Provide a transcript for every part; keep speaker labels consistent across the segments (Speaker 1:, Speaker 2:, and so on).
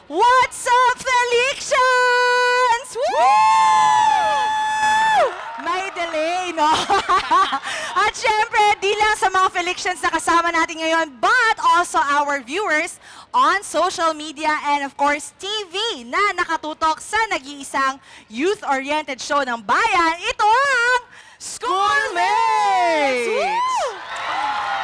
Speaker 1: What's up, Felicians? Woo! May delay, no? At syempre, di lang sa mga Felicians na kasama natin ngayon, but also our viewers on social media and of course, TV na nakatutok sa nag-iisang youth-oriented show ng bayan. Ito ang Schoolmates! Woo!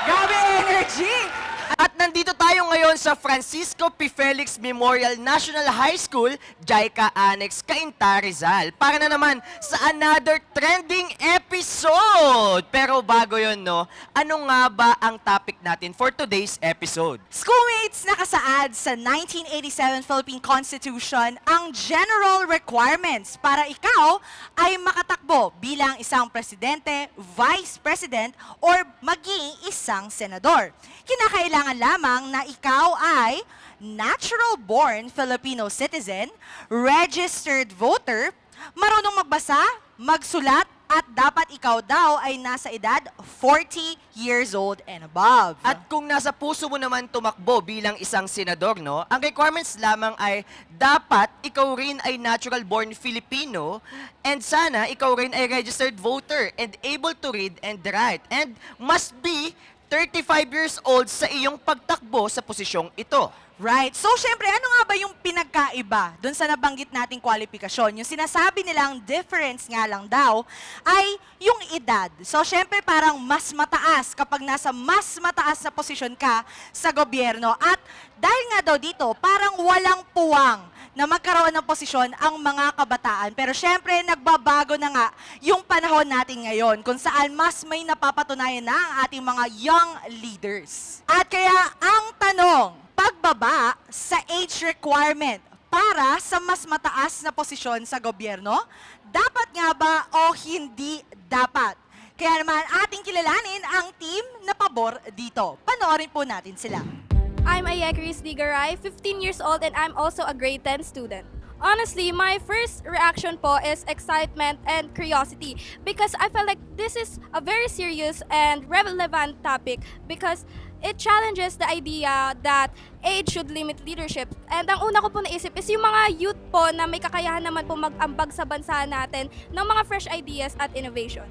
Speaker 1: Grabe energy!
Speaker 2: At nandito tayo ngayon sa Francisco P. Felix Memorial National High School, JICA Annex, Cainta, Rizal. Para na naman sa another trending episode! Pero bago yon, no, ano nga ba ang topic natin for today's episode?
Speaker 1: Schoolmates, nakasaad sa 1987 Philippine Constitution ang general requirements para ikaw ay makatakbo bilang isang presidente, vice president, or maging isang senador. Kinakailangan lamang na ikaw ay natural-born Filipino citizen, registered voter, marunong magbasa, magsulat, at dapat ikaw daw ay nasa edad 40 years old and above.
Speaker 2: At kung nasa puso mo naman tumakbo bilang isang senador, no, ang requirements lamang ay dapat ikaw rin ay natural-born Filipino and sana ikaw rin ay registered voter and able to read and write and must be 35 years old sa iyong pagtakbo sa posisyong ito.
Speaker 1: Right. So, syempre, ano nga ba yung pinagkaiba doon sa nabanggit nating kwalifikasyon? Yung sinasabi nilang difference nga lang daw ay yung edad. So, syempre, parang mas mataas kapag nasa mas mataas na posisyon ka sa gobyerno. At dahil nga daw dito, parang walang puwang na magkaroon ng posisyon ang mga kabataan. Pero syempre, nagbabago na nga yung panahon natin ngayon kung saan mas may napapatunayan na ang ating mga young leaders. At kaya, ang tanong, pagbaba sa age requirement para sa mas mataas na posisyon sa gobyerno, dapat nga ba o hindi dapat? Kaya naman ating kilalanin ang team na pabor dito. Panoorin po natin sila.
Speaker 3: I'm Ayegris Digaray, 15 years old, and I'm also a grade 10 student. Honestly, my first reaction po is excitement and curiosity because I feel like this is a very serious and relevant topic because it challenges the idea that age should limit leadership. And ang una ko po naisip is yung mga youth po na may kakayahan naman po mag-ambag sa bansa natin ng mga fresh ideas at innovation.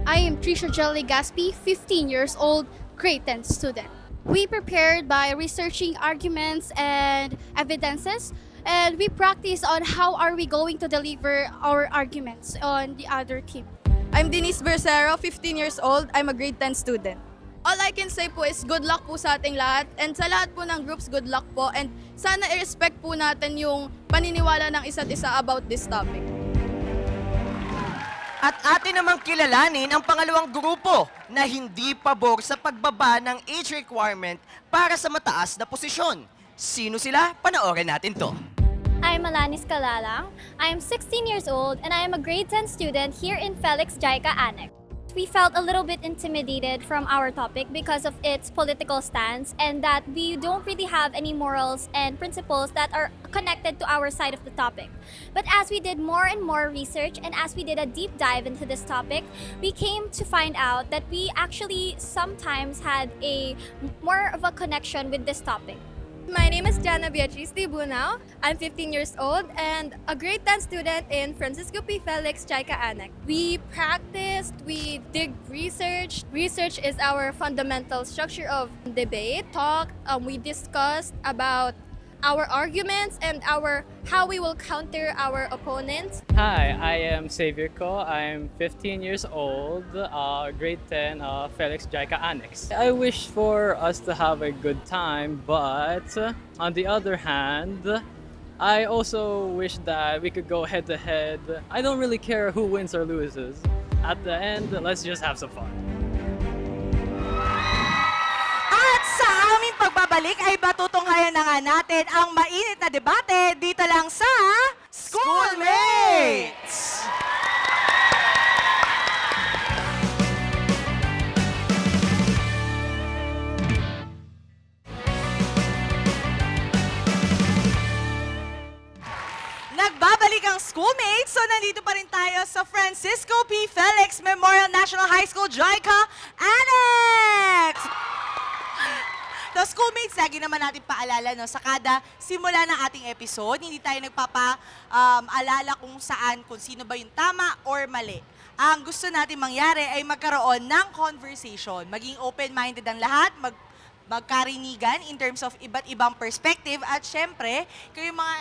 Speaker 4: I am Trisha Jelly Gaspi, 15 years old, grade 10 student. We prepared by researching arguments and evidences, and we practice on how are we going to deliver our arguments on the other team.
Speaker 5: I'm Denise Bersero, 15 years old. I'm a grade 10 student. All I can say po is good luck po sa ating lahat and sa lahat po ng groups, good luck po and sana i-respect po natin yung paniniwala ng isa't isa about this topic.
Speaker 2: At atin namang kilalanin ang pangalawang grupo na hindi pabor sa pagbaba ng age requirement para sa mataas na posisyon. Sino sila? Panoorin natin to.
Speaker 6: I'm Alanis Calalang. I am 16 years old and I am a grade 10 student here in Felix JICA Annex. We felt a little bit intimidated from our topic because of its political stance and that we don't really have any morals and principles that are connected to our side of the topic. But as we did more and more research and as we did a deep dive into this topic, we came to find out that we actually sometimes had a more of a connection with this topic.
Speaker 3: My name is Jana Beatriz de Bunao. I'm 15 years old and a grade 10 student in Francisco P. Felix JICA Annex. We practiced, we did research. Research is our fundamental structure of debate, talk. We discussed about our arguments and how we will counter our opponents.
Speaker 7: Hi, I am Xavier Ko. I'm 15 years old, grade 10, Felix JICA Annex. I wish for us to have a good time, but on the other hand, I also wish that we could go head to head. I don't really care who wins or loses. At the end, let's just have some fun.
Speaker 1: At sa aming pagbabalik ay batutunghayan na nga natin ang mainit na debate dito lang sa Schoolmates! Nagbabalik ang Schoolmates, so nandito pa rin tayo sa Francisco P. Felix Memorial National High School, JICA Annex! So, schoolmates, lagi naman natin paalala, no, sa kada simula ng ating episode, hindi tayo nagpapaalala kung saan, kung sino ba yung tama or mali. Ang gusto natin mangyari ay magkaroon ng conversation. Maging open-minded ang lahat, magkarinigan in terms of iba't ibang perspective. At syempre, kayong mga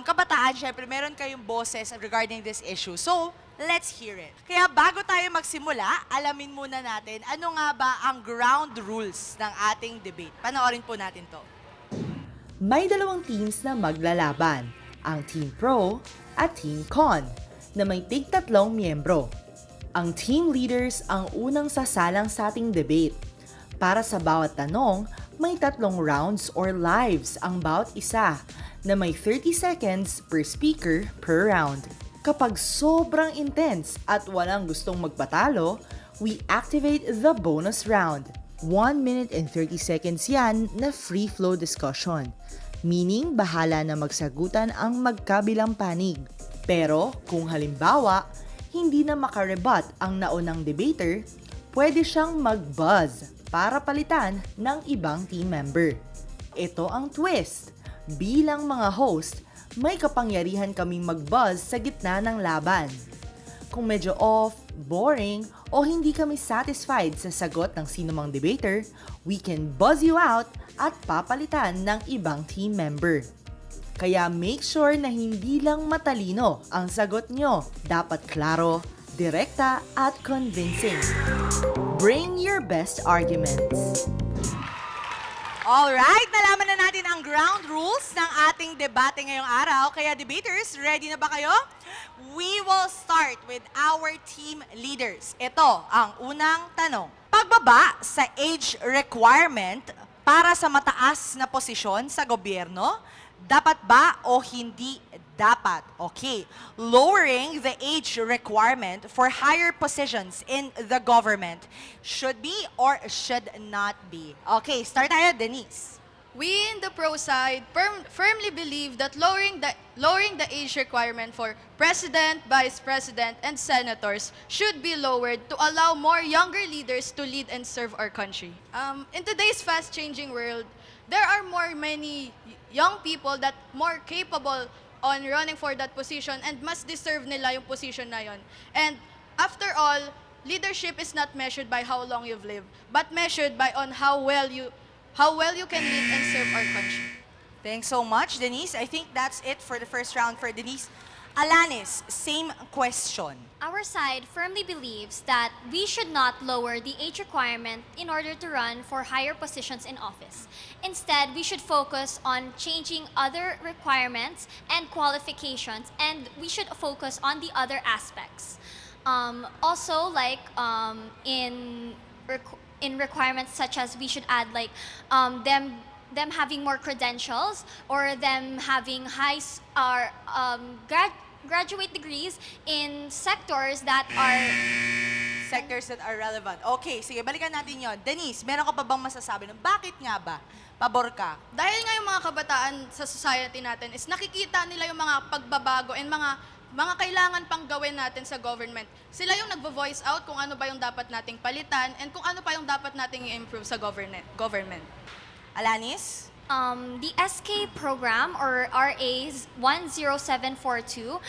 Speaker 1: kabataan, syempre, meron kayong boses regarding this issue. So, let's hear it. Kaya bago tayo magsimula, alamin muna natin ano nga ba ang ground rules ng ating debate. Panoorin po natin to.
Speaker 8: May dalawang teams na maglalaban, ang Team Pro at Team Con, na may tig-tatlong miyembro. Ang team leaders ang unang sasalang sa ating debate. Para sa bawat tanong, may 3 rounds or lives ang bawat isa, na may 30 seconds per speaker per round. Kapag sobrang intense at walang gustong magpatalo, we activate the bonus round. 1 minute and 30 seconds yan na free flow discussion. Meaning, bahala na magsagutan ang magkabilang panig. Pero kung halimbawa, hindi na makarebat ang naunang debater, pwede siyang mag-buzz para palitan ng ibang team member. Ito ang twist. Bilang mga host, may kapangyarihan kaming mag-buzz sa gitna ng laban. Kung medyo off, boring, o hindi kami satisfied sa sagot ng sinumang debater, we can buzz you out at papalitan ng ibang team member. Kaya make sure na hindi lang matalino ang sagot nyo. Dapat klaro, direkta, at convincing. Bring your best arguments.
Speaker 1: Alright, nalaman na natin ang ground rules ng ating debate ngayong araw. Kaya debaters, ready na ba kayo? We will start with our team leaders. Ito ang unang tanong. Pagbaba sa age requirement para sa mataas na posisyon sa gobyerno, dapat ba o hindi dapat? Okay. Lowering the age requirement for higher positions in the government should be or should not be? Okay, start tayo, Denise.
Speaker 5: We in the pro side firmly believe that lowering the age requirement for president, vice president, and senators should be lowered to allow more younger leaders to lead and serve our country. In today's fast-changing world, there are many young people that more capable on running for that position and must deserve nila yung position na yon. And after all, leadership is not measured by how long you've lived, but measured by on how well you can lead and serve our country.
Speaker 1: Thanks so much, Denise. I think that's it for the first round for Denise. Alanis, same question.
Speaker 6: Our side firmly believes that we should not lower the age requirement in order to run for higher positions in office. Instead, we should focus on changing other requirements and qualifications, and we should focus on the other aspects. Also, like in requirements such as we should add like them having more credentials or them having graduate degrees in sectors that are
Speaker 1: Sectors that are relevant. Okay, sige, balikan natin yon. Denise, meron ka pa bang masasabi ng bakit nga ba? Pabor ka?
Speaker 5: Dahil nga yung mga kabataan sa society natin is nakikita nila yung mga pagbabago and mga kailangan pang gawin natin sa government. Sila yung nagvo-voice out kung ano ba yung dapat nating palitan and kung ano pa yung dapat nating i-improve sa government.
Speaker 1: Alanis?
Speaker 6: The SK program or RA's 10742,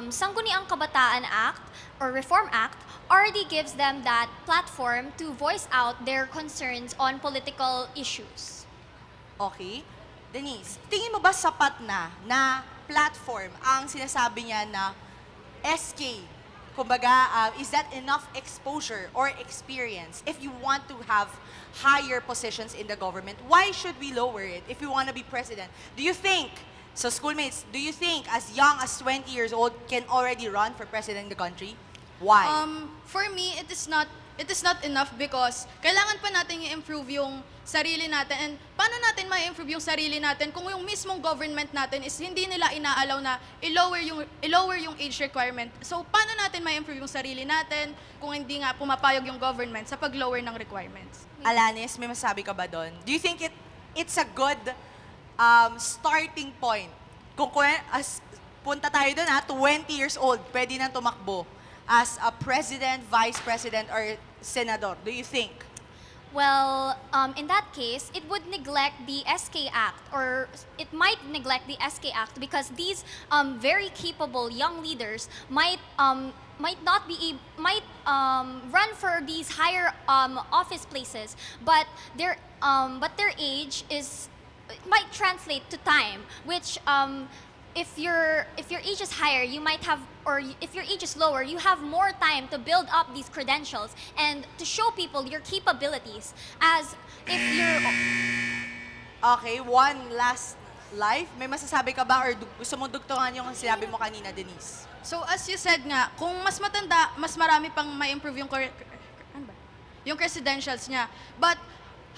Speaker 6: Sangguniang Kabataan Act or Reform Act already gives them that platform to voice out their concerns on political issues.
Speaker 1: Okay. Denise, tingin mo ba sapat na platform ang sinasabi niya na SK? Kumbaga, is that enough exposure or experience if you want to have higher positions in the government? Why should we lower it if we want to be president? Do you think, so schoolmates, do you think as young as 20 years old can already run for president in the country? Why?
Speaker 5: For me, it is not enough because kailangan pa natin i-improve yung sarili natin. And paano natin ma-improve yung sarili natin kung yung mismong government natin is hindi nila inaalaw na i-lower yung age requirement? So, paano natin ma-improve yung sarili natin kung hindi nga pumapayag yung government sa pag-lower ng requirements?
Speaker 1: Alanis, may masabi ka ba doon? Do you think it's a good starting point? Kung punta tayo doon 20 years old, pwede nang tumakbo as a president, vice president, or senador. Do you think?
Speaker 6: Well, in that case, it would neglect the SK Act, or it might neglect the SK Act because these very capable young leaders might not be might run for these higher office places, but their age is, it might translate to time, which if your age is higher, you might have, or if your age is lower, you have more time to build up these credentials and to show people your capabilities. As if you're
Speaker 1: Okay, one last life. May masasabi ka ba or gusto mong dugtungan yung sinabi mo kanina, Denise?
Speaker 5: So as you said nga, kung mas matanda, mas marami pang ma-improve yung ano ba? Yung credentials niya. But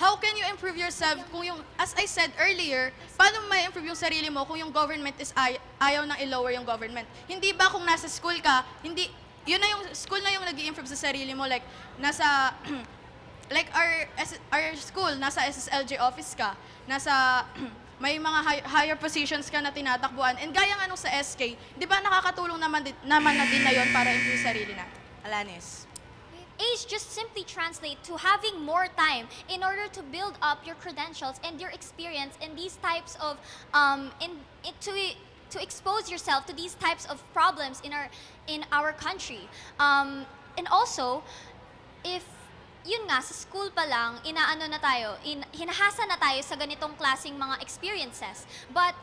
Speaker 5: how can you improve yourself kung yung, as I said earlier, paano mo ma-improve yung sarili mo kung yung government is ayaw nang i-lower yung government? Hindi ba kung nasa school ka, hindi, yun na yung, school na yung nag-i-improve sa sarili mo, like, nasa, like our school, nasa SSLJ office ka, nasa, may mga higher positions ka na tinatakbuhan. And gaya nga nung sa SK, di ba nakakatulong naman na din na yun para improve sarili natin?
Speaker 1: Alanis.
Speaker 6: age just simply translate to having more time in order to build up your credentials and your experience in these types of to expose yourself to these types of problems in our country. And also, if yun nga, sa school pa lang, inaano na tayo, hinahasa na tayo sa ganitong klaseng mga experiences. But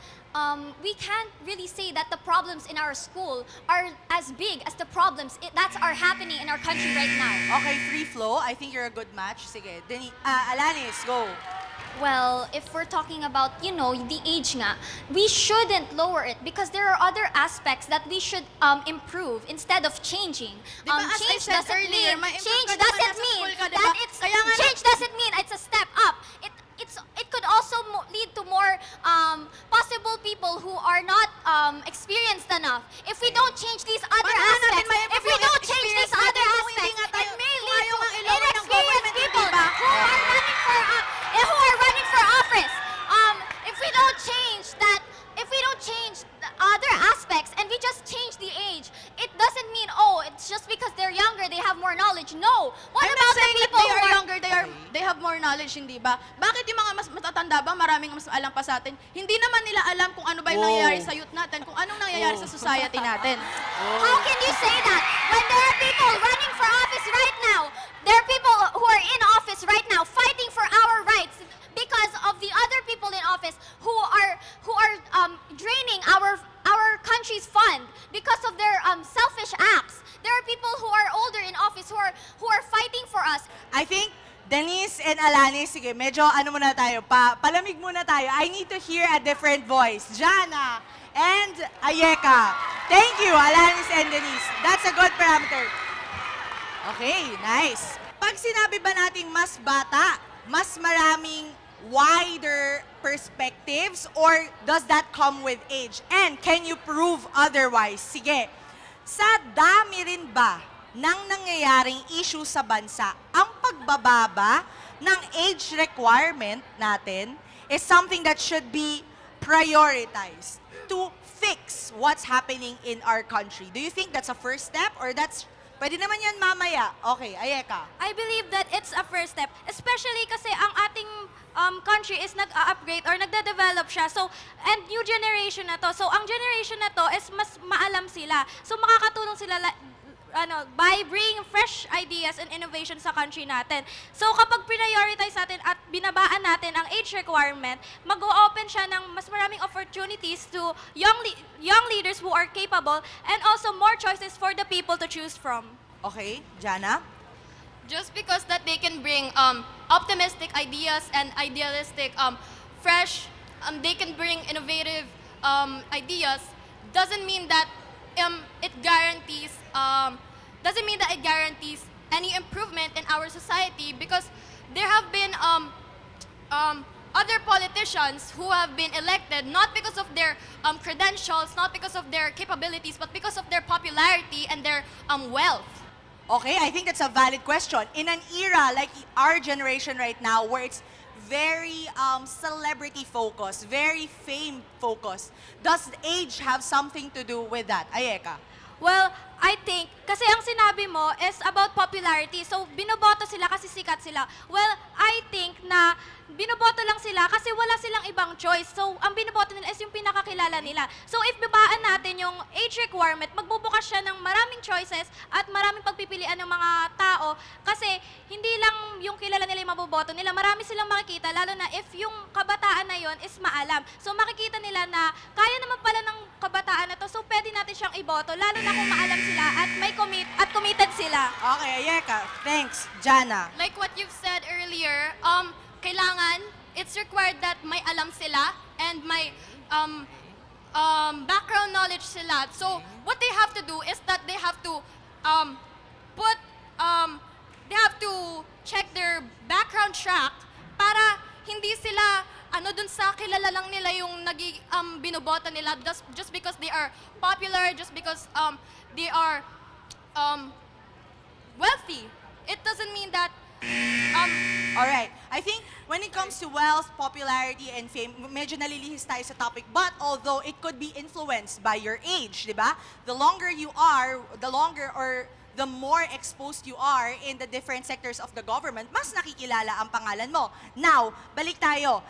Speaker 6: we can't really say that the problems in our school are as big as the problems that are happening in our country right now.
Speaker 1: Okay, free flow. I think you're a good match. Sige, Alanis, go.
Speaker 6: Well, if we're talking about, you know, the age nga, we shouldn't lower it because there are other aspects that we should improve instead of changing.
Speaker 5: Di ba, as I
Speaker 6: Change
Speaker 5: said
Speaker 6: doesn't
Speaker 5: earlier,
Speaker 6: mean,
Speaker 5: ma-improve
Speaker 6: change
Speaker 5: ka naman
Speaker 6: doesn't
Speaker 5: nasa
Speaker 6: mean
Speaker 5: school ka, di
Speaker 6: that
Speaker 5: ba?
Speaker 6: it's,
Speaker 5: Kaya nga
Speaker 6: change doesn't mean it's a step up. It could also lead to more possible people who are not experienced enough. If we don't change these other
Speaker 5: Paano natin
Speaker 6: aspects,
Speaker 5: ma-improve
Speaker 6: if we
Speaker 5: yung
Speaker 6: don't change
Speaker 5: experience
Speaker 6: these other
Speaker 5: natin kung hindi
Speaker 6: aspects,
Speaker 5: nga tayo-
Speaker 6: it may
Speaker 5: kung
Speaker 6: lead
Speaker 5: ayaw
Speaker 6: to
Speaker 5: nga i-lower ng
Speaker 6: inexperienced
Speaker 5: government,
Speaker 6: people
Speaker 5: di ba?
Speaker 6: who are running for office. If we don't change that, if we don't change the other aspects and we just change the age, it doesn't mean, oh, it's just because they're younger, they have more knowledge. No. What
Speaker 5: I'm
Speaker 6: about
Speaker 5: not
Speaker 6: the
Speaker 5: saying that
Speaker 6: people
Speaker 5: they
Speaker 6: who
Speaker 5: are
Speaker 6: are
Speaker 5: younger, they have more knowledge, hindi ba? Bakit yung mga mas matatanda ba, maraming mas alam pa sa atin? Hindi naman nila alam kung ano ba yung
Speaker 1: Wow.
Speaker 5: nangyayari sa youth natin, kung anong nangyayari sa society natin.
Speaker 6: How can you say that when there are people running for office right now? There are people who are in office right now fighting for our rights because of the other people in office who are draining our country's fund because of their selfish acts. There are people who are older in office who are fighting for us.
Speaker 1: I think Denise and Alanis, sige, medyo ano muna tayo, palamig muna tayo. I need to hear a different voice. Jana and Ayeka. Thank you, Alanis and Denise. That's a good parameter. Okay, nice. Pag sinabi ba nating mas bata, mas maraming wider perspectives, or does that come with age? And can you prove otherwise? Sige, sa dami rin ba ng nangyayaring issue sa bansa, ang pagbababa ng age requirement natin is something that should be prioritized to fix what's happening in our country. Do you think that's a first step, or that's pwede naman yan mamaya? Okay, Ayeka.
Speaker 3: I believe that it's a first step, especially kasi ang ating country is nag-upgrade or nagde-develop siya. So, and new generation na to. So, ang generation na to is mas maalam sila. So, makakatulong sila by bringing fresh ideas and innovation sa country natin. So, kapag prioritize natin at binabaan natin ang age requirement, mag-o-open siya ng mas maraming opportunities to young leaders who are capable and also more choices for the people to choose from.
Speaker 1: Okay, Jana?
Speaker 9: Just because that they can bring optimistic ideas and idealistic, fresh, they can bring innovative ideas, doesn't mean that it guarantees any improvement in our society, because there have been other politicians who have been elected not because of their credentials, not because of their capabilities, but because of their popularity and their wealth.
Speaker 1: Okay, I think that's a valid question. In an era like our generation right now, where it's very celebrity focused, very fame focused, does age have something to do with that? Ayeka?
Speaker 3: Well, I think, kasi ang sinabi mo is about popularity. So, binoboto sila kasi sikat sila. Well, I think na binoboto lang sila kasi wala silang ibang choice. So, ang binoboto nila is yung pinakakilala nila. So, if babaan natin yung age requirement, magbubukas siya ng maraming choices at maraming pagpipilian ng mga tao kasi hindi lang yung kilala nila yung maboboto nila. Marami silang makikita, lalo na if yung kabataan na yon is maalam. So, makikita nila na kaya naman pala ng kabataan na to, so pwede natin siyang iboto, lalo na kung maalam sila at may committed sila.
Speaker 1: Okay, Ayeka. Thanks. Jana.
Speaker 9: Like what you've said earlier, kailangan, it's required that may alam sila and may background knowledge sila. So, what they have to do is that they have to they have to check their background track para hindi sila dun sa kilala lang nila yung binobota nila just because they are popular, just because they are wealthy. It doesn't mean that
Speaker 1: All right. I think when it comes to wealth, popularity, and fame, medyo nalilihis tayo sa topic. But although it could be influenced by your age, di ba? The longer you are, the longer or the more exposed you are in the different sectors of the government, mas nakikilala ang pangalan mo. Now, balik tayo.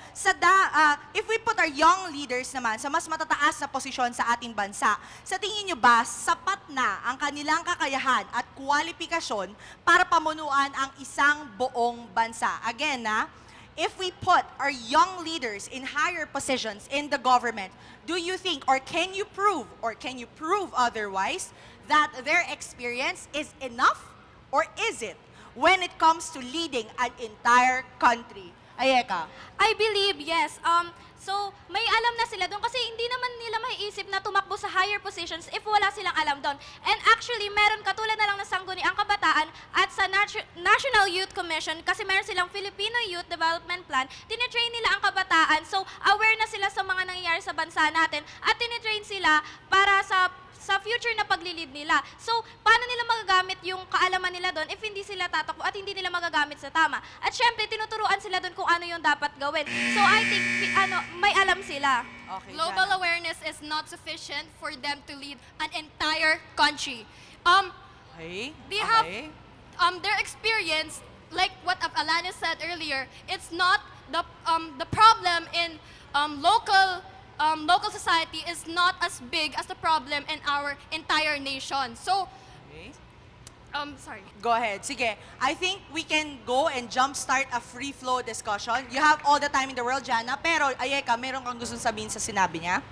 Speaker 1: If we put our young leaders naman sa mas matataas na posisyon sa ating bansa, sa tingin nyo ba, sapat na ang kanilang kakayahan at kwalifikasyon para pamunuan ang isang buong bansa? Again, if we put our young leaders in higher positions in the government, do you think or can you prove otherwise that their experience is enough or is it when it comes to leading an entire country? Ayeka.
Speaker 3: I believe, yes. So, may alam na sila doon kasi hindi naman nila maiisip na tumakbo sa higher positions if wala silang alam doon. And actually, meron katulad na lang ng Sangguniang Kabataan at sa National Youth Commission kasi meron silang Filipino Youth Development Plan, tinitrain nila ang kabataan. So, aware na sila sa mga nangyayari sa bansa natin at tinitrain sila para sa future na paglilid nila. So, paano nila magagamit yung kaalaman nila doon if hindi sila tatakbo at hindi nila magagamit sa tama? At syempre, tinuturuan sila doon kung ano yung dapat gawin. So, I think, may alam sila.
Speaker 1: Okay,
Speaker 9: global
Speaker 1: Jana.
Speaker 9: awareness is not sufficient for them to lead an entire country.
Speaker 1: Okay.
Speaker 9: They have their experience, like what Alanis said earlier. It's not the problem in local society is not as big as the problem in our entire nation. So,
Speaker 1: Okay.
Speaker 9: sorry.
Speaker 1: Go ahead. Sige. I think we can go and jumpstart a free flow discussion. You have all the time in the world, Jana. Pero, Ayeka, meron kang gusto sabihin sa sinabi niya?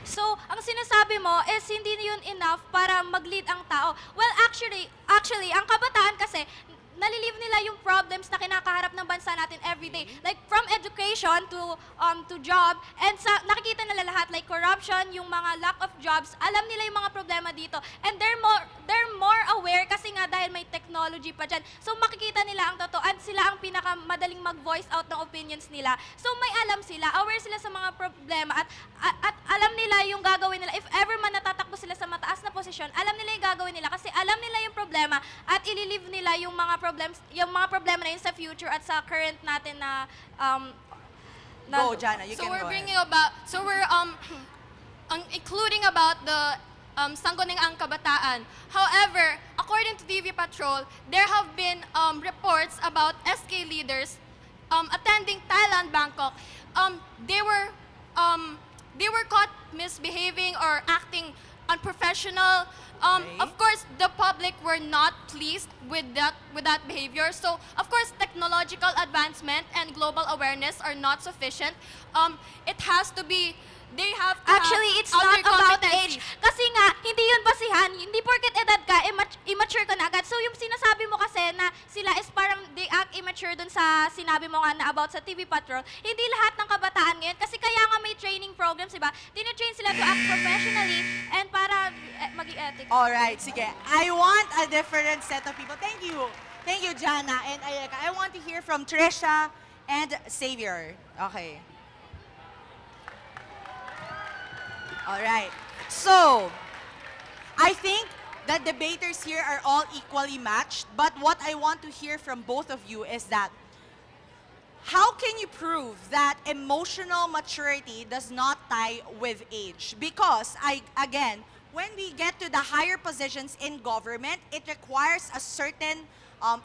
Speaker 3: So, ang sinasabi mo is hindi yun enough para mag-lead ang tao. Well, actually, ang kabataan kasi, nalilive nila yung problems na kinakaharap ng bansa natin every day. Like from education to job, and nakikita nila lahat like corruption, yung mga lack of jobs, alam nila yung mga problema dito. And they're more aware kasi nga dahil may technology pa dyan. So makikita nila ang totoo at sila ang pinakamadaling mag-voice out ng opinions nila. So may alam sila, aware sila sa mga problema at alam nila yung gagawin nila. If ever man natatakbo sila sa mataas na posisyon, alam nila yung gagawin nila kasi alam nila yung problema at ililive nila yung mga problema na yun sa future at sa current natin na
Speaker 1: Go, Jana. You
Speaker 9: So
Speaker 1: can
Speaker 9: we're
Speaker 1: go
Speaker 9: bringing
Speaker 1: ahead.
Speaker 9: about, so we're including about the Sangguniang Kabataan. However, according to TV Patrol, there have been reports about SK leaders attending Thailand, Bangkok. They were caught misbehaving or acting unprofessional.
Speaker 1: Okay.
Speaker 9: Of course, the public were not pleased with that behavior. So, of course, technological advancement and global awareness are not sufficient. It has to be. They have to
Speaker 3: Actually,
Speaker 9: have
Speaker 3: it's not
Speaker 9: other
Speaker 3: about
Speaker 9: competencies.
Speaker 3: age. Kasi nga, hindi yun basihan. Hindi porket edad ka, immature ka na agad. So yung sinasabi mo kasi na sila is parang they act immature dun sa sinabi mo nga na about sa TV Patrol, hindi lahat ng kabataan ngayon. Kasi kaya nga may training programs, diba? Tinitrain sila to act professionally and para maging ethics.
Speaker 1: Alright, sige. I want a different set of people. Thank you. Thank you, Jana and Ayeka. I want to hear from Trisha and Xavier. Okay. Alright. So, I think the debaters here are all equally matched, but what I want to hear from both of you is that how can you prove that emotional maturity does not tie with age? Because, again, when we get to the higher positions in government, it requires a certain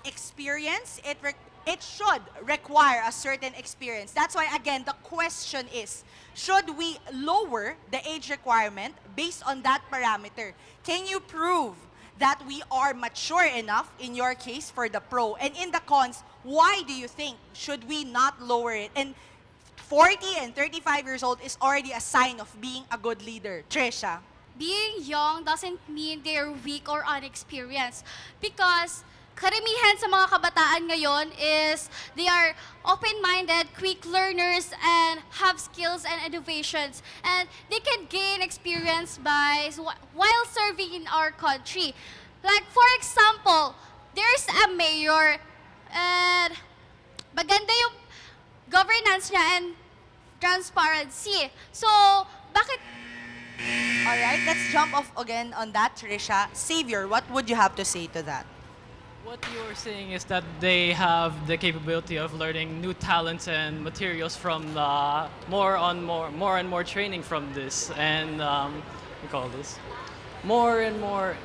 Speaker 1: experience. It should require a certain experience. That's why, again, the question is, should we lower the age requirement based on that parameter? Can you prove that we are mature enough, in your case, for the pro? And in the cons, why do you think should we not lower it? And 40 and 35 years old is already a sign of being a good leader. Trisha?
Speaker 4: Being young doesn't mean they're weak or unexperienced, because karamihan sa mga kabataan ngayon is they are open-minded, quick learners, and have skills and innovations. And they can gain experience while serving in our country. Like, for example, there's a mayor, and maganda yung governance niya and transparency. So, bakit
Speaker 1: All right, let's jump off again on that, Trisha. Savior, what would you have to say to that?
Speaker 7: What you're saying is that they have the capability of learning new talents and materials from more and more training from this, and we call this more and more.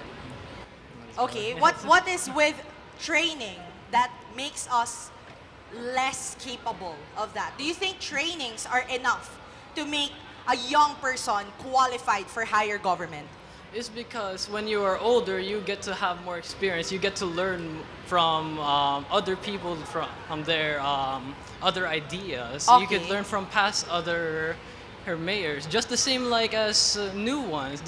Speaker 1: Okay, what is with training that makes us less capable of that? Do you think trainings are enough to make a young person qualified for higher government?
Speaker 7: Is because when you are older, you get to have more experience. You get to learn from other people, from their other ideas. You
Speaker 1: Okay.
Speaker 7: could learn from past other mayors, just the same like as new ones.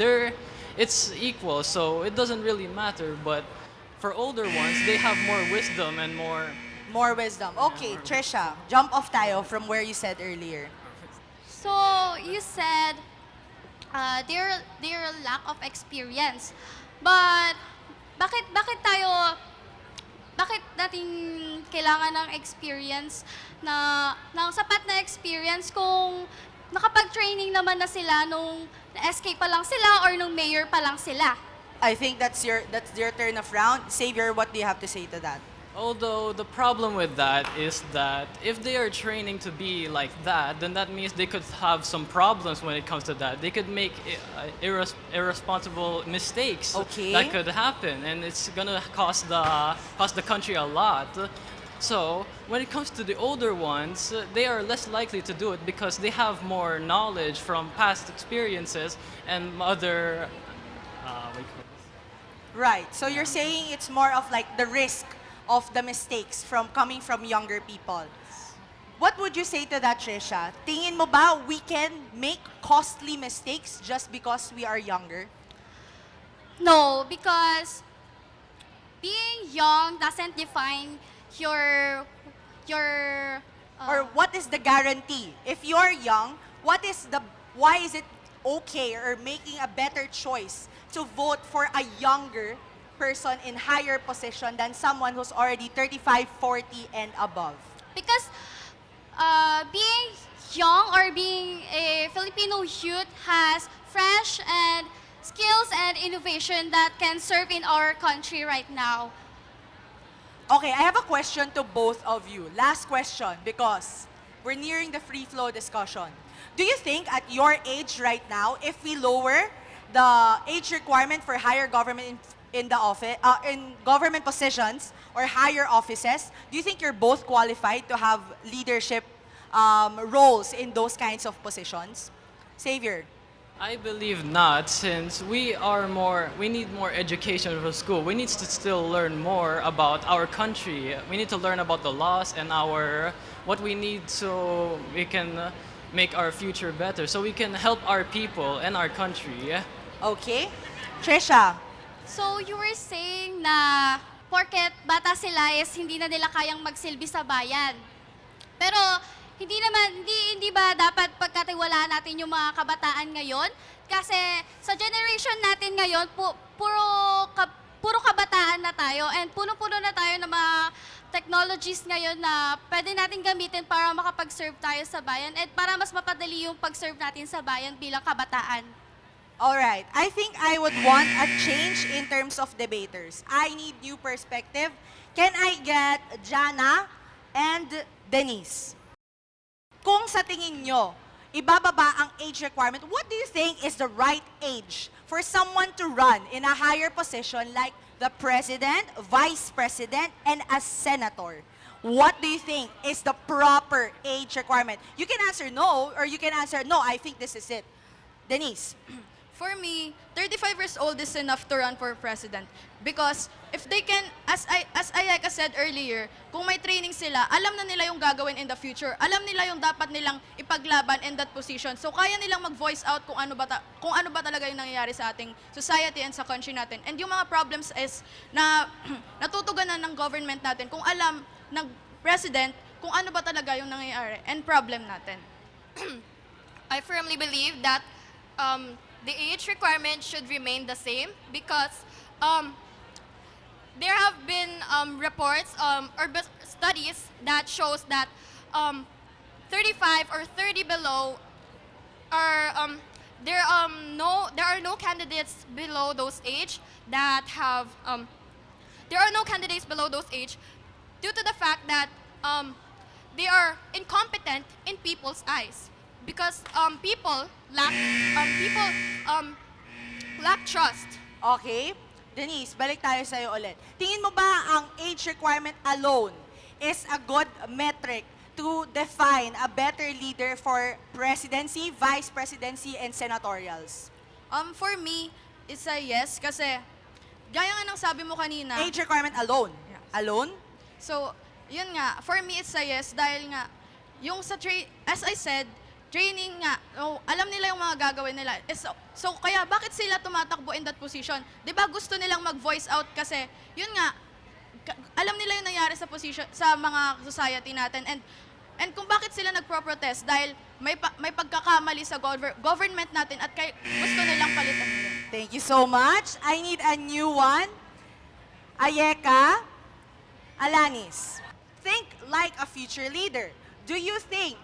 Speaker 7: It's equal, so it doesn't really matter. But for older ones, they have more wisdom and more.
Speaker 1: More wisdom. Okay, Trisha, jump off tayo from where you said earlier.
Speaker 4: So, you said their lack of experience. But bakit natin kailangan ng experience ng sapat na experience kung nakapag-training naman na sila nung SK pa lang sila or nung mayor pa lang sila?
Speaker 1: I think that's your turn of round. Savior, what do you have to say to that?
Speaker 7: Although the problem with that is that if they are training to be like that, then that means they could have some problems when it comes to that. They could make irresponsible mistakes
Speaker 1: Okay.
Speaker 7: that could happen, and it's gonna cost the country a lot. So when it comes to the older ones, they are less likely to do it because they have more knowledge from past experiences and other. What do you call this?
Speaker 1: Right. So you're saying it's more of like the risk of the mistakes coming from younger people. What would you say to that, Trisha? Tingin mo ba we can make costly mistakes just because we are younger?
Speaker 4: No, because being young doesn't define your
Speaker 1: Or what is the guarantee? If you're young, why is it okay or making a better choice to vote for a younger person in higher position than someone who's already 35, 40 and above?
Speaker 4: because being young or being a Filipino youth has fresh and skills and innovation that can serve in our country right now.
Speaker 1: Okay, I have a question to both of you. Last question, because we're nearing the free flow discussion. Do you think at your age right now, if we lower the age requirement for higher government in government positions or higher offices, do you think you're both qualified to have leadership roles in those kinds of positions? Savior.
Speaker 7: I believe not, since we need more education from school. We need to still learn more about our country. We need to learn about the laws and what we need so we can make our future better, so we can help our people and our country.
Speaker 1: Okay. Trisha.
Speaker 4: So you were saying na porket bata sila is hindi na nila kayang magsilbi sa bayan. Pero hindi ba dapat pagkatiwalaan natin yung mga kabataan ngayon? Kasi sa generation natin ngayon, puro kabataan na tayo, and puno-puno na tayo ng mga technologies ngayon na pwede natin gamitin para makapag-serve tayo sa bayan at para mas mapadali yung pag-serve natin sa bayan bilang kabataan.
Speaker 1: All right. I think I would want a change in terms of debaters. I need new perspective. Can I get Jana and Denise? Kung sa tingin nyo, ibababa ang age requirement, what do you think is the right age for someone to run in a higher position like the president, vice president, and a senator? What do you think is the proper age requirement? You can answer no, or you can answer, no, I think this is it. Denise?
Speaker 5: For me, 35 years old is enough to run for president. Because if they can, as Ayeka said earlier, kung may training sila, alam na nila yung gagawin in the future. Alam nila yung dapat nilang ipaglaban in that position. So kaya nilang mag-voice out kung ano ba talaga yung nangyayari sa ating society and sa country natin. And yung mga problems is na natutuganan ng government natin kung alam ng president kung ano ba talaga yung nangyayari and problem natin.
Speaker 9: I firmly believe that the age requirement should remain the same because there have been reports or studies that shows that 35 or 30 below are there are no candidates below those age that have there are no candidates below those age due to the fact that they are incompetent in people's eyes. Because people lack trust.
Speaker 1: Okay. Denise, balik tayo sa'yo ulit. Tingin mo ba ang age requirement alone is a good metric to define a better leader for presidency, vice presidency, and senatorials?
Speaker 5: For me, it's a yes kasi gaya nga ng sabi mo kanina.
Speaker 1: Age requirement alone?
Speaker 5: Yes.
Speaker 1: Alone?
Speaker 5: So, yun nga, for me it's a yes dahil nga yung as I said, training nga, alam nila yung mga gagawin nila. So, kaya bakit sila tumatakbo in that position? 'Di ba gusto nilang mag-voice out kasi, yun nga, alam nila yung nangyari sa position, sa mga society natin. And kung bakit sila nagpro-protest dahil may pagkakamali sa government natin at gusto nilang palitan nila.
Speaker 1: Thank you so much. I need a new one. Ayeka, Alanis, think like a future leader. Do you think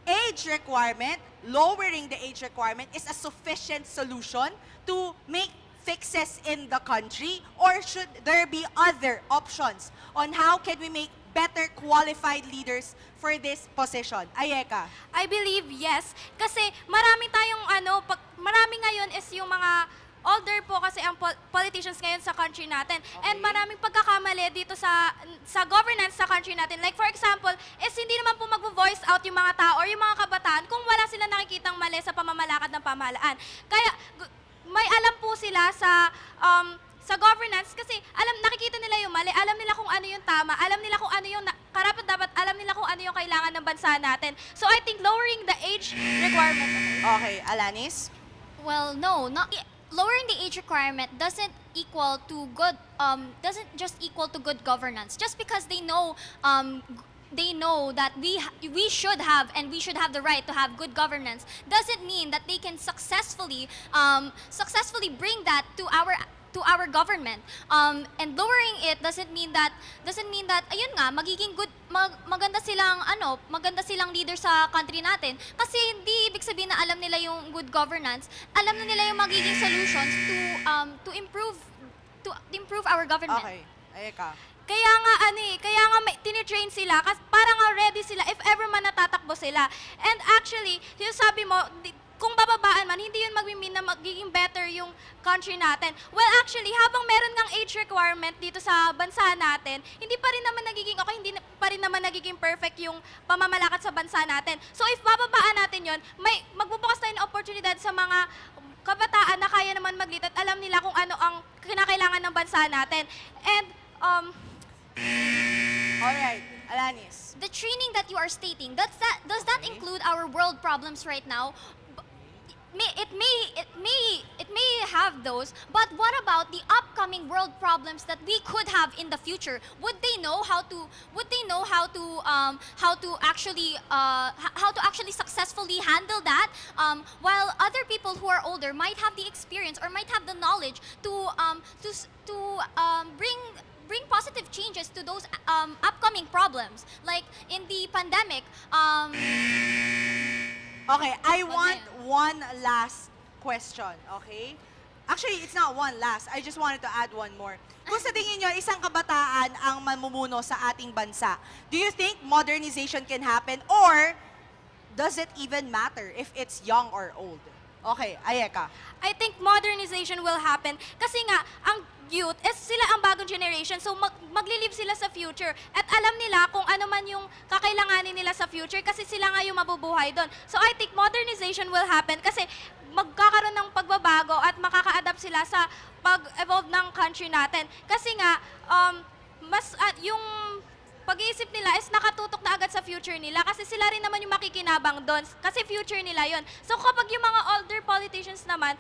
Speaker 1: age requirement, lowering the age requirement is a sufficient solution to make fixes in the country? Or should there be other options on how can we make better qualified leaders for this position? Ayeka.
Speaker 3: I believe yes. Kasi marami tayong marami ngayon is yung mga older po kasi ang politicians ngayon sa country natin. And maraming pagkakamali dito sa governance sa country natin. Like for example, is hindi naman po mag-voice out yung mga tao or yung mga kabataan kung wala silang nakikitang mali sa pamamalakad ng pamahalaan. Kaya may alam po sila sa governance kasi nakikita nila yung mali, alam nila kung ano yung tama, alam nila kung ano yung karapat-dapat, alam nila kung ano yung kailangan ng bansa natin. So I think lowering the age requirement.
Speaker 1: Okay, Alanis?
Speaker 6: Well, no, not lowering the age requirement doesn't equal to good doesn't just equal to good governance. Just because they know that we should have the right to have good governance doesn't mean that they can successfully bring that to our government. And lowering it doesn't mean that ayun nga magiging maganda silang leader sa country natin kasi hindi ibig sabihin na alam nila yung good governance, alam na nila yung magiging solutions to improve our government.
Speaker 1: Okay, Ayeka.
Speaker 3: Kaya nga may tinitrain sila kasi parang ready sila if ever man natatakbo sila. And actually, yung sabi mo, kung bababaan man, hindi yun magmi-mean na magiging better yung country natin. Well, actually, habang meron ng age requirement dito sa bansa natin, hindi pa rin naman nagiging okay, hindi pa rin naman nagiging perfect yung pamamalakad sa bansa natin. So if bababaan natin yun, magbubukas tayo ng oportunidad sa mga kabataan na kaya naman maglit at alam nila kung ano ang kinakailangan ng bansa natin. And,
Speaker 1: Alright, Alanis.
Speaker 6: The training that you are stating, does that include our world problems right now? It may have those, but what about the upcoming world problems that we could have in the future? Would they know how to actually successfully handle that? While other people who are older might have the experience or might have the knowledge to bring positive changes to those upcoming problems, like in the pandemic.
Speaker 1: Okay, I want one last question, okay? Actually, it's not one last. I just wanted to add one more. Kung sa tingin nyo, isang kabataan ang mamumuno sa ating bansa, do you think modernization can happen or does it even matter if it's young or old? Okay, Ayeka.
Speaker 3: I think modernization will happen kasi nga ang youth is sila ang bagong generation, so maglilive sila sa future at alam nila kung ano man yung kakailanganin nila sa future kasi sila nga yung mabubuhay doon. So I think modernization will happen kasi magkakaroon ng pagbabago at makaka-adapt sila sa pag-evolve ng country natin. Kasi nga yung pag-iisip nila is nakatutok na agad sa future nila kasi sila rin naman yung makikinabang doon kasi future nila yon. So kapag yung mga older politicians naman,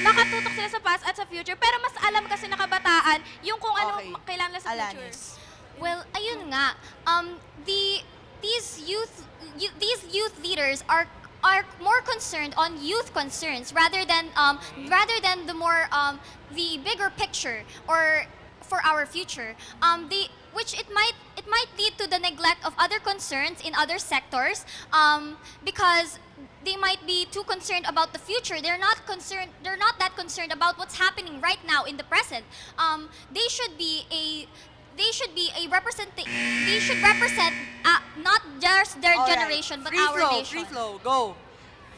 Speaker 3: nakatutok sila sa past at sa future pero mas alam kasi na kabataan yung kung ano
Speaker 1: Okay.
Speaker 3: kailangan nila sa future.
Speaker 1: Alanis.
Speaker 6: Well, ayun nga. These youth leaders are more concerned on youth concerns rather than the more the bigger picture or for our future. Which it might lead to the neglect of other concerns in other sectors because they might be too concerned about the future. They're not that concerned about what's happening right now in the present. They should represent not just their
Speaker 1: Alright.
Speaker 6: generation but
Speaker 1: Free
Speaker 6: our
Speaker 1: flow,
Speaker 6: nation.
Speaker 1: Free flow, go.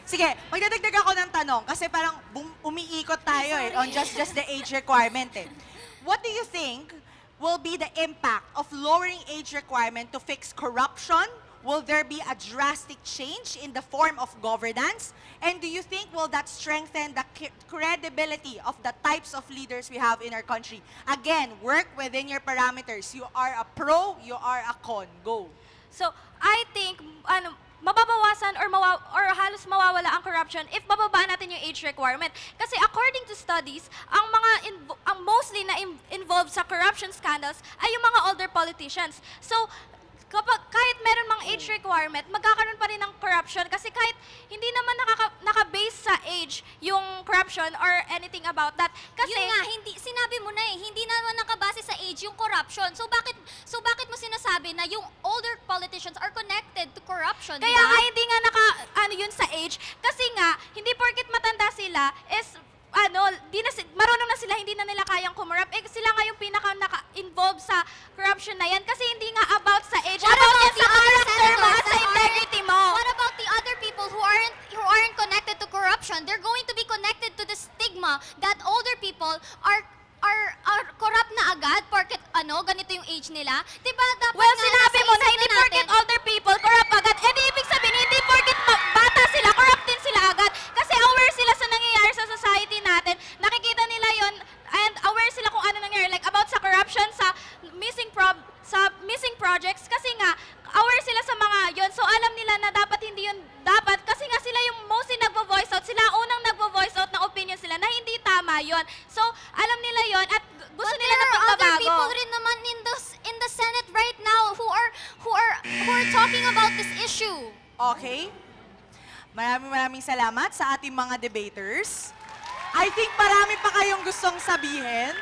Speaker 1: Sige, magdadagdag ako ng tanong kasi parang umiikot tayo on just the age requirement eh. What do you think will be the impact of lowering age requirement to fix corruption? Will there be a drastic change in the form of governance? And do you think will that strengthen the credibility of the types of leaders we have in our country? Again, work within your parameters. You are a pro, you are a con. Go.
Speaker 3: So, I think, mababawasan or halos mawawala ang corruption if bababaan natin yung age requirement. Kasi according to studies, ang mostly na involved sa corruption scandals ay yung mga older politicians. So, kahit meron mang age requirement, magkakaroon pa rin ng corruption kasi kahit hindi naman naka-base sa age yung corruption or anything about that. Kasi
Speaker 6: Yun nga, sinabi mo na hindi naman nakabase sa age yung corruption. So bakit mo sinasabi na yung older politicians are connected to corruption?
Speaker 3: kaya nga hindi nga yun sa age kasi nga hindi porket matanda sila is marunong na sila, hindi na nila kayang kumurap. Sila nga yung pinaka-involved sa corruption na yan kasi hindi nga about sa age.
Speaker 6: What
Speaker 3: about
Speaker 6: about
Speaker 3: yan
Speaker 6: the
Speaker 3: sa
Speaker 6: other
Speaker 3: character mo
Speaker 6: senators
Speaker 3: at sa
Speaker 6: that
Speaker 3: integrity mo.
Speaker 6: What about the other people who aren't connected to corruption? They're going to be connected to the stigma that older people are corrupt na agad porket ganito yung age nila. Diba dapat
Speaker 3: Well,
Speaker 6: nga
Speaker 3: sinabi
Speaker 6: nasa
Speaker 3: mo na
Speaker 6: isip
Speaker 3: hindi
Speaker 6: natin-
Speaker 3: porket older people corrupt agad. Ibig sabihin, hindi porket bata sila, corrupt din sila agad. Kasi aware sila sa nangyayari sa society natin. Nakikita nila yon and aware sila kung ano nangyayari. Like about sa corruption, sa missing projects. Kasi nga, aware sila sa mga yon. So alam nila na dapat hindi yun dapat. Kasi nga sila yung mostly nagvo-voice out. Sila ang unang nagvo-voice out ng opinion sila na hindi tama yon. So alam nila yon at gusto
Speaker 6: But
Speaker 3: nila
Speaker 6: there
Speaker 3: na
Speaker 6: are other
Speaker 3: pagbabago.
Speaker 6: people rin naman in the Senate right now who are talking about this issue.
Speaker 1: Okay? Maraming salamat sa ating mga debaters. I think marami pa kayong gustong sabihin.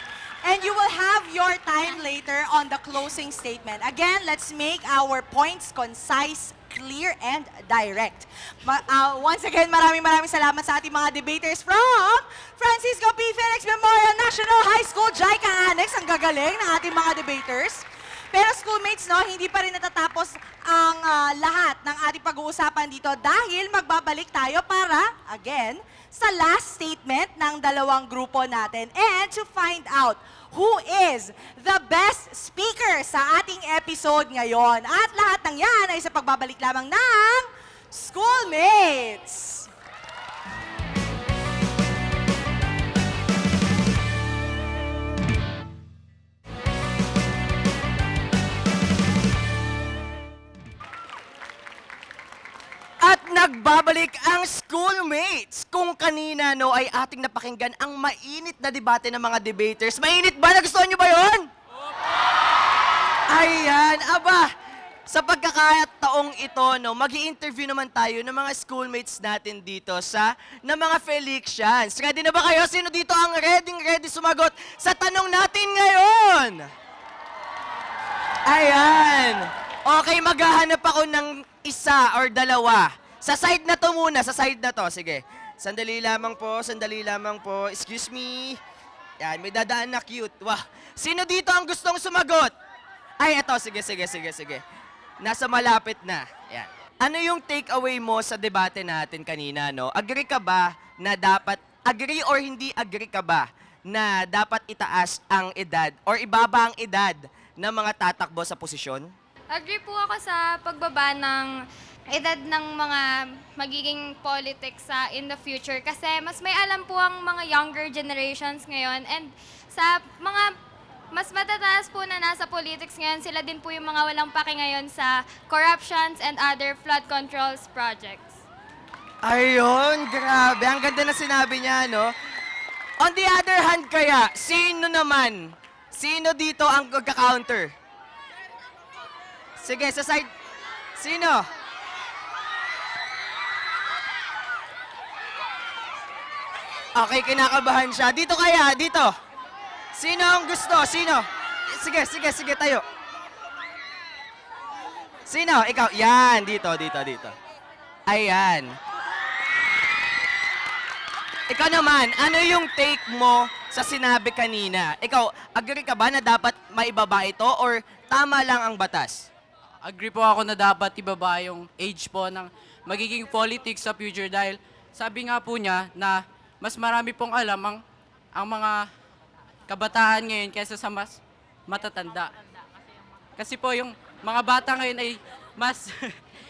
Speaker 1: And you will have your time later on the closing statement. Again, let's make our points concise, clear, and direct. Once again, maraming salamat sa ating mga debaters from Francisco P. Felix Memorial National High School, JICA Annex. Ang gagaling ng ating mga debaters. Pero schoolmates, hindi pa rin natatapos ang lahat ng ating pag-uusapan dito dahil magbabalik tayo para, again, sa last statement ng dalawang grupo natin and to find out who is the best speaker sa ating episode ngayon. At lahat ng yan ay sa pagbabalik lamang ng Schoolmates!
Speaker 2: At nagbabalik ang Schoolmates. Kung kanina ay ating napakinggan ang mainit na debate ng mga debaters. Mainit ba? Nagustuhan nyo ba yun? Ayan, sa pagkakataong ito, mag-i-interview naman tayo ng mga schoolmates natin dito ng mga Felicians. Ready na ba kayo? Sino dito ang ready sumagot sa tanong natin ngayon? Ayan. Okay, maghahanap ako ng isa or dalawa. Sa side na to muna, sa side na to. Sige. Sandali lamang po. Excuse me. Yan, may dadaan na cute. Wow. Sino dito ang gustong sumagot? Ay, eto. Sige. Nasa malapit na. Yan. ano yung takeaway mo sa debate natin kanina, no? Agree ka ba na dapat, agree or hindi agree ka ba na dapat itaas ang edad or ibaba ang edad ng mga tatakbo sa posisyon?
Speaker 9: Agree po ako sa pagbaba ng edad ng mga magiging politics in the future kasi mas may alam po ang mga younger generations ngayon and sa mga mas matataas po na nasa politics ngayon, sila din po yung mga walang pake ngayon sa corruptions and other flood controls projects.
Speaker 2: Ayun, grabe. Ang ganda na sinabi niya, no? On the other hand kaya, sino naman? Sino dito ang magka-counter? Sige, sa side. Sino? Okay, kinakabahan siya. Dito kaya, dito. Sino ang gusto? Sino? Sige, tayo. Sino? Ikaw. Yan, dito. Ayan. Ikaw naman, ano yung take mo sa sinabi kanina? Ikaw, agree ka ba na dapat maibaba ito or tama lang ang batas?
Speaker 10: Agree po ako na dapat ibaba yung age po ng magiging politics sa future dahil sabi nga po niya na mas marami pong alam ang mga kabataan ngayon kaysa sa mas matatanda. Kasi po yung mga bata ngayon ay mas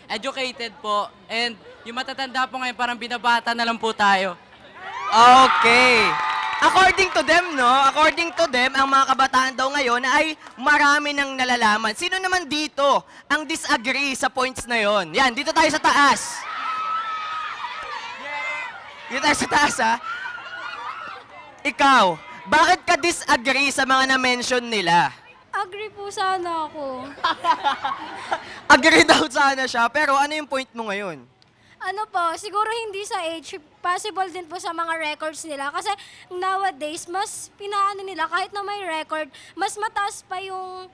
Speaker 10: educated po and yung matatanda po ngayon parang binabata na lang po tayo.
Speaker 2: Okay. According to them, no? According to them, ang mga kabataan daw ngayon ay marami nang nalalaman. Sino naman dito ang disagree sa points na yon? Yan, dito tayo sa taas. Dito tayo sa taas, ha? Ikaw, bakit ka disagree sa mga na-mention nila?
Speaker 6: Agree po sana ako.
Speaker 2: Agree daw sana siya, pero ano yung point mo ngayon?
Speaker 6: Ano po, siguro hindi sa age, possible din po sa mga records nila. Kasi nowadays, mas pinaano nila, kahit na may record, mas mataas pa yung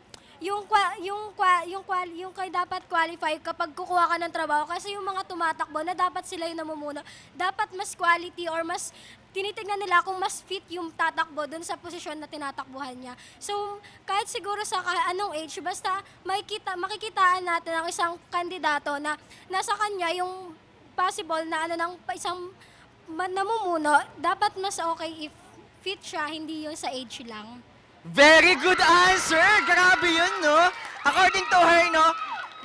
Speaker 6: kay dapat qualify kapag kukuha ka ng trabaho. Kasi yung mga tumatakbo na dapat sila yung namumuno, dapat mas quality or mas tinitignan nila kung mas fit yung tatakbo dun sa posisyon na tinatakbuhan niya. So, kahit siguro sa anong age, basta makikitaan natin ang isang kandidato na nasa kanya yung possible na ng isang namumuno, dapat mas okay if fit siya, hindi yun sa age lang.
Speaker 2: Very good answer! Grabe yun, no? According to her, no?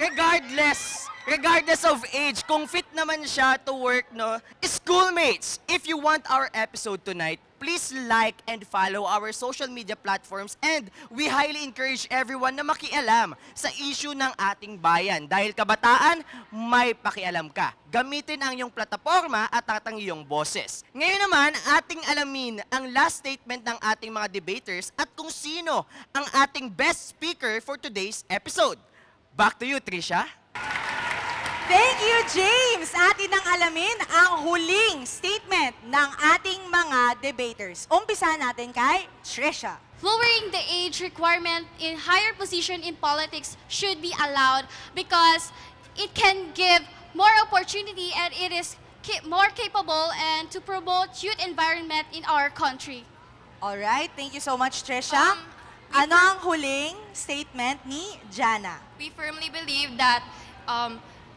Speaker 2: Regardless of age, kung fit naman siya to work, no? Schoolmates, if you want our episode tonight, please like and follow our social media platforms and we highly encourage everyone na makialam sa issue ng ating bayan. Dahil kabataan, may pakialam ka. Gamitin ang iyong plataforma at ang iyong boses. Ngayon naman, ating alamin ang last statement ng ating mga debaters at kung sino ang ating best speaker for today's episode. Back to you, Trisha.
Speaker 1: Thank you, James! Atin nang alamin ang huling statement ng ating mga debaters. Umpisa natin kay Trisha.
Speaker 9: Lowering the age requirement in higher position in politics should be allowed because it can give more opportunity and it is more capable and to promote youth environment in our country.
Speaker 1: Alright, thank you so much, Trisha. Ano ang huling statement ni Jana?
Speaker 9: We firmly believe that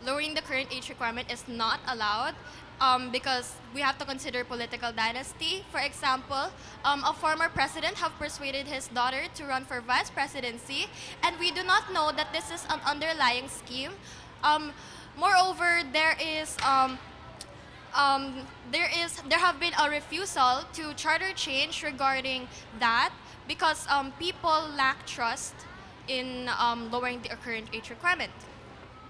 Speaker 9: lowering the current age requirement is not allowed because we have to consider political dynasty. For example, a former president have persuaded his daughter to run for vice presidency, and we do not know that this is an underlying scheme. Moreover, there have been a refusal to charter change regarding that because people lack trust in lowering the current age requirement.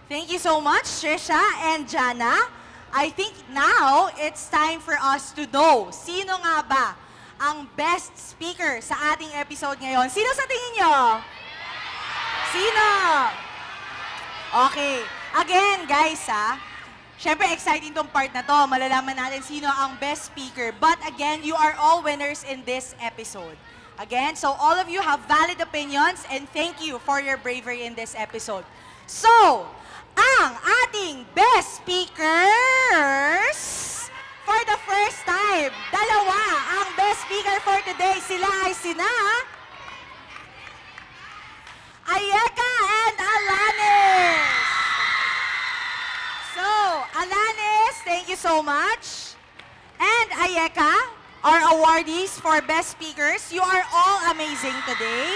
Speaker 1: Thank you so much, Trisha and Jana. I think now it's time for us to know sino nga ba ang best speaker sa ating episode ngayon. Sino sa tingin nyo? Sino? Okay. Again, guys, syempre exciting tong part na to. Malalaman natin sino ang best speaker. But again, you are all winners in this episode. Again, so all of you have valid opinions and thank you for your bravery in this episode. So, ang ating best speakers for the first time. Dalawa ang best speaker for today. Sila ay sina Ayeka and Alanis. our awardees for Best Speakers. You are all amazing today.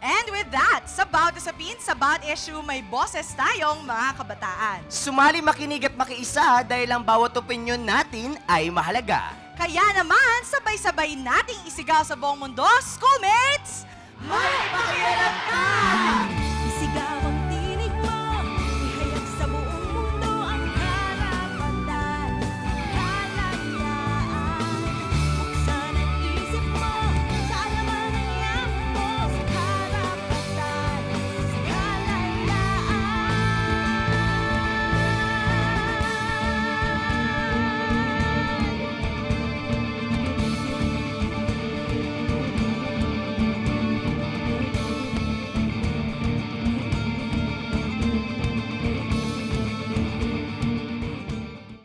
Speaker 1: And with that, sa bawat usapin, sa bawat issue, may boses tayong mga kabataan.
Speaker 2: Sumali, makinig at makiisa dahil ang bawat opinyon natin ay mahalaga.
Speaker 1: Kaya naman, sabay-sabay nating isigaw sa buong mundo, schoolmates! May pakialam ka!